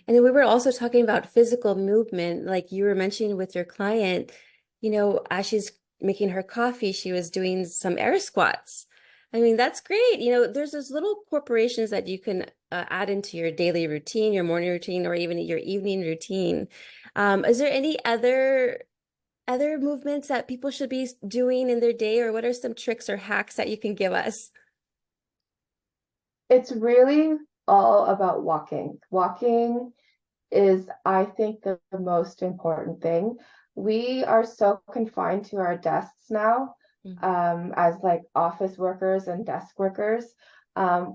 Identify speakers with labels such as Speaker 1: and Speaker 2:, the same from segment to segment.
Speaker 1: And then we were also talking about physical movement, like you were mentioning with your client, as she's making her coffee, she was doing some air squats. I mean, that's great. There's those little corporations that you can add into your daily routine, your morning routine, or even your evening routine. Is there any other movements that people should be doing in their day, or what are some tricks or hacks that you can give us?
Speaker 2: It's really all about walking. Walking is, I think, the most important thing. We are so confined to our desks now,
Speaker 1: Mhm.
Speaker 2: as like office workers and desk workers.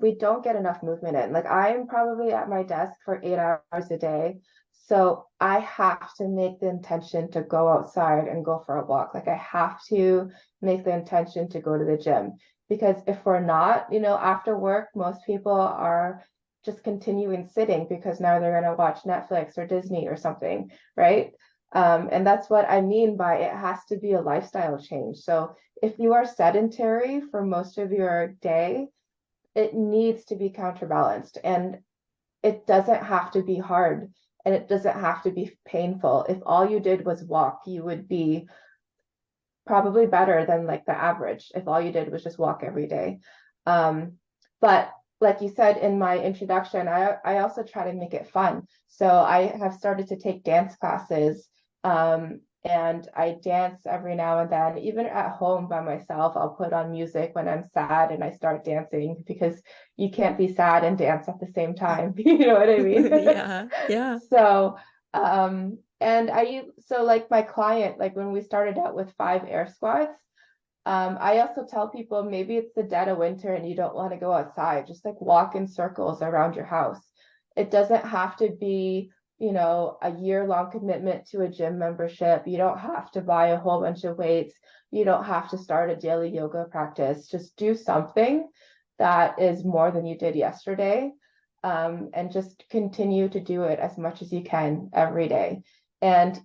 Speaker 2: We don't get enough movement in. Like I'm probably at my desk for 8 hours a day. So I have to make the intention to go outside and go for a walk. Like I have to make the intention to go to the gym. Because if we're not, after work, most people are just continuing sitting because now they're going to watch Netflix or Disney or something, right? And that's what I mean by it has to be a lifestyle change. So if you are sedentary for most of your day, it needs to be counterbalanced. And it doesn't have to be hard and it doesn't have to be painful. If all you did was walk, you would be probably better than like the average if all you did was just walk every day. Um, but like you said in my introduction, I also try to make it fun. So I have started to take dance classes, and I dance every now and then. Even at home by myself, I'll put on music when I'm sad and I start dancing because you can't be sad and dance at the same time. You know what I mean?
Speaker 1: Yeah, yeah.
Speaker 2: So, and so like my client, like when we started out with 5 air squats, I also tell people maybe it's the dead of winter and you don't want to go outside, just like walk in circles around your house. It doesn't have to be, a year-long commitment to a gym membership. You don't have to buy a whole bunch of weights. You don't have to start a daily yoga practice. Just do something that is more than you did yesterday, and just continue to do it as much as you can every day. And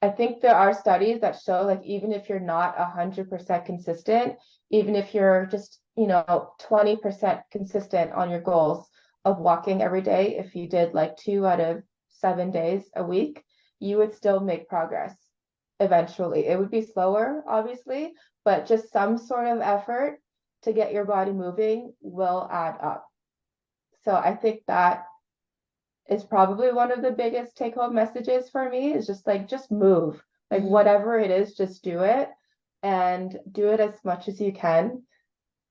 Speaker 2: I think there are studies that show like even if you're not 100% consistent, even if you're just, 20% consistent on your goals of walking every day, if you did like 2 out of 7 days a week, you would still make progress eventually. It would be slower, obviously, but just some sort of effort to get your body moving will add up. So I think that is probably one of the biggest take home messages for me is just like just move. Like
Speaker 1: Mhm.
Speaker 2: whatever it is, just do it and do it as much as you can.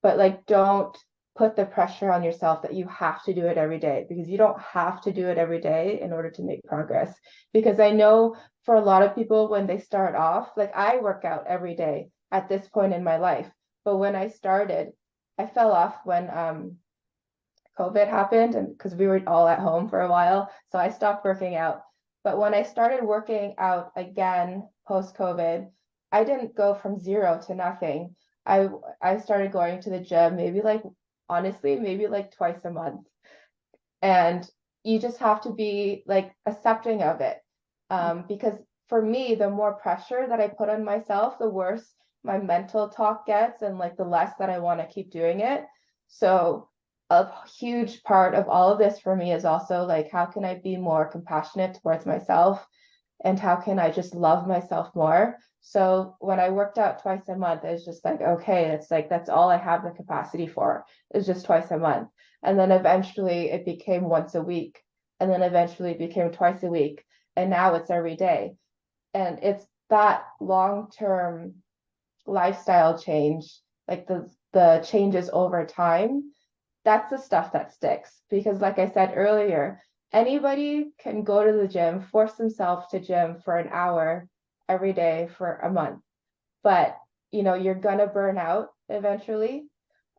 Speaker 2: But like don't put the pressure on yourself that you have to do it every day because you don't have to do it every day in order to make progress. Because I know for a lot of people when they start off, like I work out every day at this point in my life. But when I started, I fell off when COVID happened and because we were all at home for a while. So I stopped working out. But when I started working out again post COVID, I didn't go from zero to nothing. I I started going to the gym maybe like honestly, maybe like twice a month. And you just have to be like accepting of it. Because for me, the more pressure that I put on myself, the worse my mental talk gets and like the less that I want to keep doing it. So a huge part of all of this for me is also like how can I be more compassionate towards myself and how can I just love myself more? So when I worked out twice a month, it's just like, okay, it's like that's all I have the capacity for is just twice a month. And then eventually it became once a week. And then eventually it became twice a week. And now it's every day. And it's that long-term lifestyle change, like the changes over time, that's the stuff that sticks. Because like I said earlier, anybody can go to the gym, force themselves to gym for an hour every day for a month. But you're gonna burn out eventually.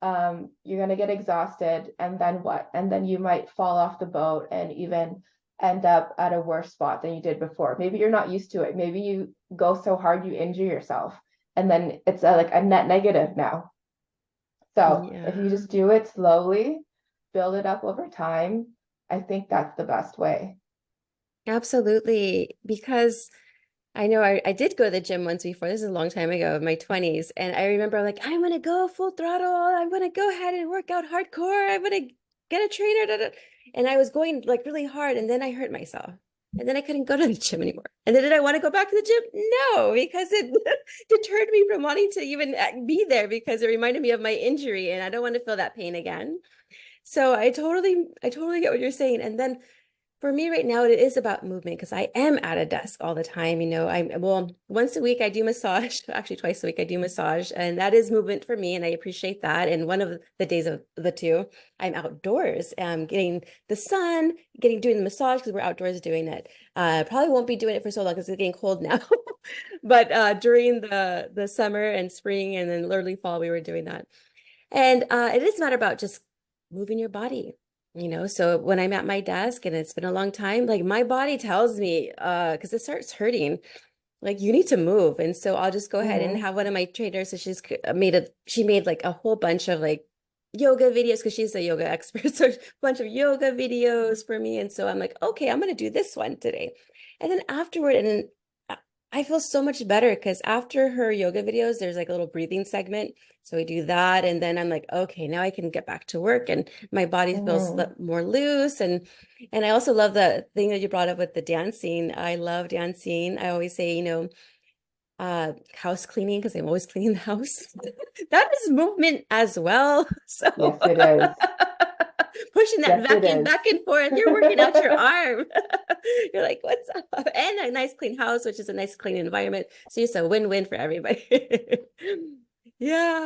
Speaker 2: You're gonna get exhausted, and then what? And then you might fall off the boat and even end up at a worse spot than you did before. Maybe you're not used to it. Maybe you go so hard you injure yourself, and then it's like a net negative now. So if you
Speaker 1: Yeah,
Speaker 2: just do it slowly, build it up over time, I think that's the best way.
Speaker 1: absolutely. Because I know I did go to the gym once before. This is a long time ago, in my 20s. And I remember like, I'm gonna go full throttle. I'm gonna go ahead and work out hardcore. I'm gonna get a trainer. Da, da. And I was going like really hard, and then I hurt myself. And then I couldn't go to the gym anymore. And then did I want to go back to the gym? No, because it deterred me from wanting to even be there because it reminded me of my injury and I don't want to feel that pain again. So I totally get what you're saying. And then for me right now, it is about movement because I am at a desk all the time. Well, once a week I do massage, actually twice a week I do massage, and that is movement for me, and I appreciate that. And one of the days of the two, I'm outdoors, getting the sun, doing the massage because we're outdoors doing it. Probably won't be doing it for so long because it's getting cold now. But during the summer and spring and then early fall, we were doing that. And it is not about just moving your body, So when I'm at my desk and it's been a long time, like my body tells me, because it starts hurting, like you need to move. And so I'll just go ahead and
Speaker 2: Hmm.
Speaker 1: have one of my trainers. So she made like a whole bunch of like yoga videos because she's a yoga expert. So a bunch of yoga videos for me. And so I'm like, okay, I'm gonna do this one today. And then afterward, and then I feel so much better because after her yoga videos, there's like a little breathing segment. So we do that. And then I'm like, okay, now I can get back to work and my body feels
Speaker 2: Hmm.
Speaker 1: more loose. And I also love the thing that you brought up with the dancing. I love dancing. I always say, house cleaning because I'm always cleaning the house. That is movement as well. So
Speaker 2: Yes, it is.
Speaker 1: pushing that
Speaker 2: Yes, it
Speaker 1: vacuum
Speaker 2: is.
Speaker 1: back and forth, you're working out your arm. You're like, what's up? And a nice clean house, which is a nice clean environment. So it's a win-win for everybody. Yeah.